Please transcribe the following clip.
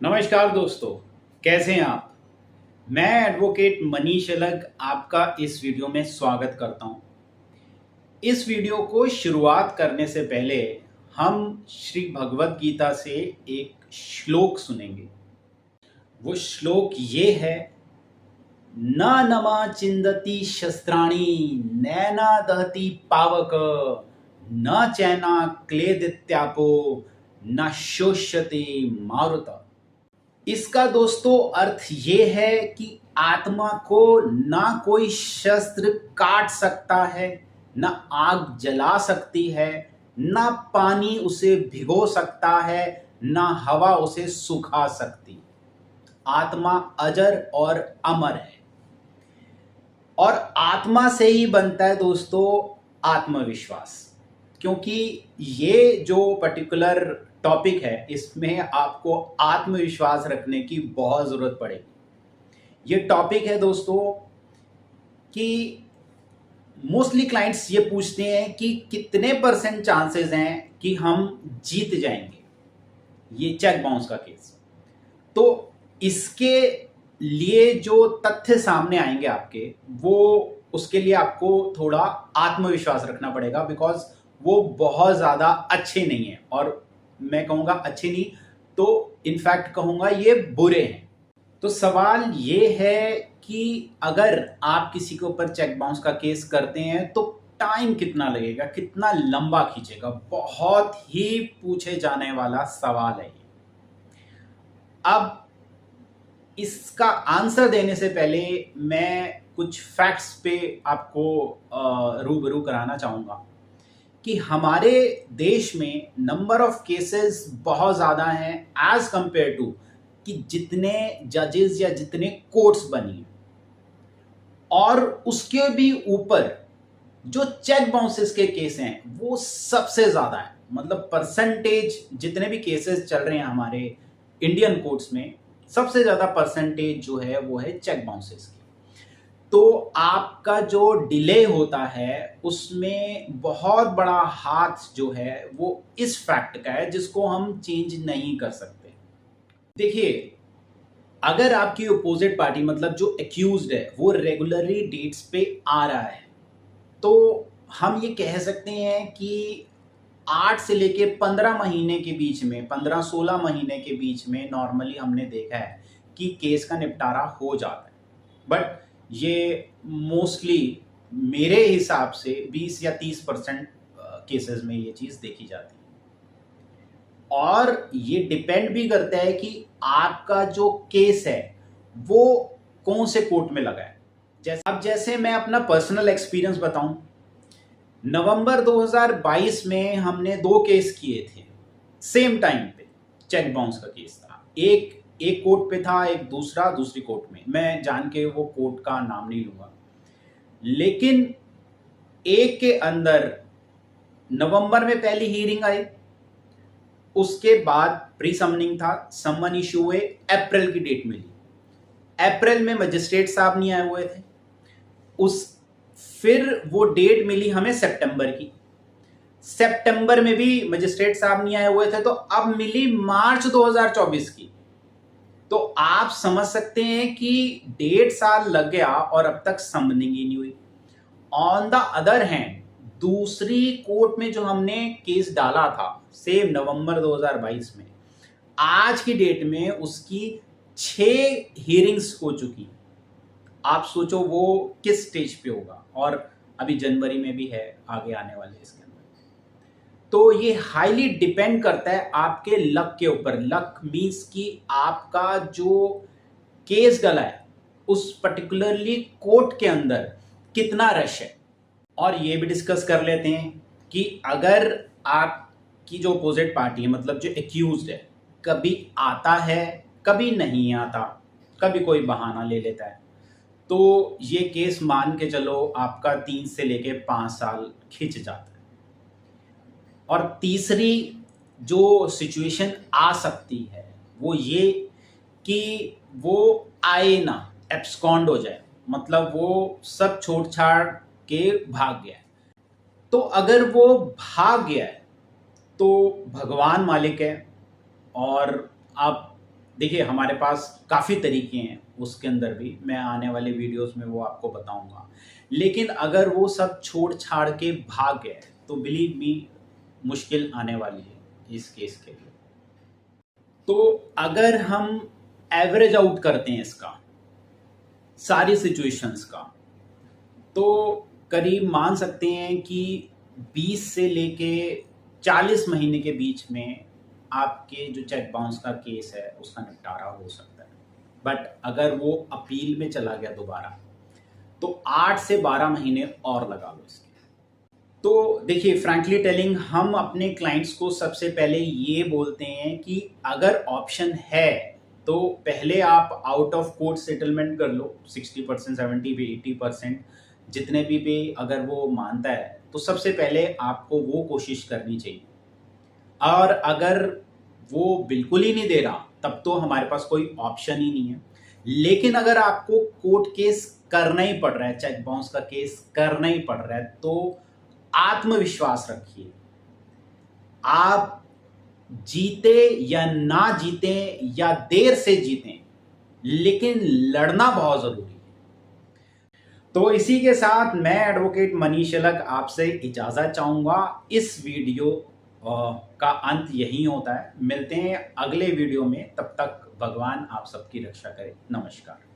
नमस्कार दोस्तों, कैसे हैं आप। मैं एडवोकेट मनीष अलग आपका इस वीडियो में स्वागत करता हूं। इस वीडियो को शुरुआत करने से पहले हम श्री भगवत गीता से एक श्लोक सुनेंगे। वो श्लोक ये है, न नमा चिंदति शस्त्राणि नैना दहति पावक न चैना क्लेदित्यापो न शोष्यते मारुत। इसका दोस्तों अर्थ ये है कि आत्मा को ना कोई शस्त्र काट सकता है, ना आग जला सकती है, ना पानी उसे भिगो सकता है, ना हवा उसे सुखा सकती। आत्मा अजर और अमर है और आत्मा से ही बनता है दोस्तों आत्मविश्वास। क्योंकि ये जो पर्टिकुलर टॉपिक है इसमें आपको आत्मविश्वास रखने की बहुत ज़रूरत पड़ेगी। ये टॉपिक है दोस्तों कि मोस्टली क्लाइंट्स ये पूछते हैं कि कितने % चांसेस हैं कि हम जीत जाएंगे ये चेक बाउंस का केस। तो इसके लिए जो तथ्य सामने आएंगे आपके, वो उसके लिए आपको थोड़ा आत्मविश्वास रखना पड़ेगा, बिकॉज वो बहुत ज़्यादा अच्छे नहीं है। और मैं कहूँगा अच्छे नहीं तो इनफैक्ट कहूँगा ये बुरे हैं। तो सवाल ये है कि अगर आप किसी के ऊपर चेक बाउंस का केस करते हैं तो टाइम कितना लगेगा, कितना लंबा खींचेगा। बहुत ही पूछे जाने वाला सवाल है ये। अब इसका आंसर देने से पहले मैं कुछ फैक्ट्स पे आपको रूबरू कराना चाहूँगा कि हमारे देश में नंबर ऑफ केसेस बहुत ज़्यादा हैं एज कंपेयर टू कि जितने जजेस या जितने कोर्ट्स बनी हैं। और उसके भी ऊपर जो चेक बाउंसेस के केस हैं वो सबसे ज़्यादा है। मतलब परसेंटेज जितने भी केसेस चल रहे हैं हमारे इंडियन कोर्ट्स में, सबसे ज़्यादा परसेंटेज जो है वो है चेक बाउंसेस की। तो आपका जो डिले होता है उसमें बहुत बड़ा हाथ जो है वो इस फैक्ट का है जिसको हम चेंज नहीं कर सकते। देखिए, अगर आपकी अपोजिट पार्टी मतलब जो एक्यूज्ड है वो रेगुलरली डेट्स पे आ रहा है तो हम ये कह सकते हैं कि 8 से लेके 15 महीने के बीच में, 15-16 महीने के बीच में नॉर्मली हमने देखा है कि केस का निपटारा हो जाता है। बट ये मोस्टली मेरे हिसाब से 20 या 30% केसेस में ये चीज़ देखी जाती है। और ये डिपेंड भी करता है कि आपका जो केस है वो कौन से कोर्ट में लगा है। जैसे मैं अपना पर्सनल एक्सपीरियंस बताऊं, नवंबर 2022 में हमने 2 केस किए थे सेम टाइम पे। चेक बाउंस का केस था, एक कोर्ट पे था, एक दूसरी कोर्ट में। मैं जान के वो कोर्ट का नाम नहीं लूंगा, लेकिन एक के अंदर नवंबर में पहली हीयरिंग आई, उसके बाद प्री समनिंग था, समन इशू हुए, अप्रैल की डेट मिली। अप्रैल में मजिस्ट्रेट साहब नहीं आए हुए थे। फिर वो डेट मिली हमें सितंबर की। सितंबर में भी मजिस्ट्रेट साहब नहीं आए हुए थे, तो अब मिली मार्च 2024 की। तो आप समझ सकते हैं कि 1.5 साल लग गया और अब तक समनिंग ही नहीं हुई। ऑन द अदर हैंड दूसरी कोर्ट में जो हमने केस डाला था सेम नवंबर 2022 में, आज की डेट में उसकी 6 हियरिंग्स हो चुकी। आप सोचो वो किस स्टेज पे होगा, और अभी जनवरी में भी है आगे आने वाले इसके अंदर। तो ये हाईली डिपेंड करता है आपके लक के ऊपर। लक मीन्स कि आपका जो केस डला है उस पर्टिकुलरली कोर्ट के अंदर कितना रश है। और ये भी डिस्कस कर लेते हैं कि अगर आपकी जो अपोजिट पार्टी है मतलब जो एक्यूज्ड है, कभी आता है कभी नहीं आता, कभी कोई बहाना ले लेता है, तो ये केस मान के चलो आपका 3 से लेके 5 साल खिंच जाता है। और तीसरी जो सिचुएशन आ सकती है वो ये कि वो आए ना, एब्सकॉन्ड हो जाए, मतलब वो सब छोड़ छाड़ के भाग गया है। तो अगर वो भाग गया है तो भगवान मालिक है, और अब देखिए हमारे पास काफ़ी तरीके हैं, उसके अंदर भी मैं आने वाले वीडियोस में वो आपको बताऊंगा। लेकिन अगर वो सब छोड़ छाड़ के भाग गए तो बिलीव मी मुश्किल आने वाली है इस केस के लिए। तो अगर हम एवरेज आउट करते हैं इसका सारी सिचुएशंस का, तो करीब मान सकते हैं कि 20 से लेके 40 महीने के बीच में आपके जो चेक बाउंस का केस है उसका निपटारा हो सकता है। बट अगर वो अपील में चला गया दोबारा तो 8 से 12 महीने और लगा लो इसके। तो देखिए फ्रैंकली टेलिंग, हम अपने क्लाइंट्स को सबसे पहले ये बोलते हैं कि अगर ऑप्शन है तो पहले आप आउट ऑफ कोर्ट सेटलमेंट कर लो 60%, 70 भी 80%, जितने भी अगर वो मानता है तो सबसे पहले आपको वो कोशिश करनी चाहिए। और अगर वो बिल्कुल ही नहीं दे रहा तब तो हमारे पास कोई ऑप्शन ही नहीं है। लेकिन अगर आपको कोर्ट केस करना ही पड़ रहा है, चेक बाउंस का केस करना ही पड़ रहा है, तो आत्मविश्वास रखिए। आप जीते या ना जीते या देर से जीतें, लेकिन लड़ना बहुत जरूरी है। तो इसी के साथ मैं एडवोकेट मनीष अलग आपसे इजाजत चाहूंगा। इस वीडियो का अंत यही होता है। मिलते हैं अगले वीडियो में, तब तक भगवान आप सबकी रक्षा करे। नमस्कार।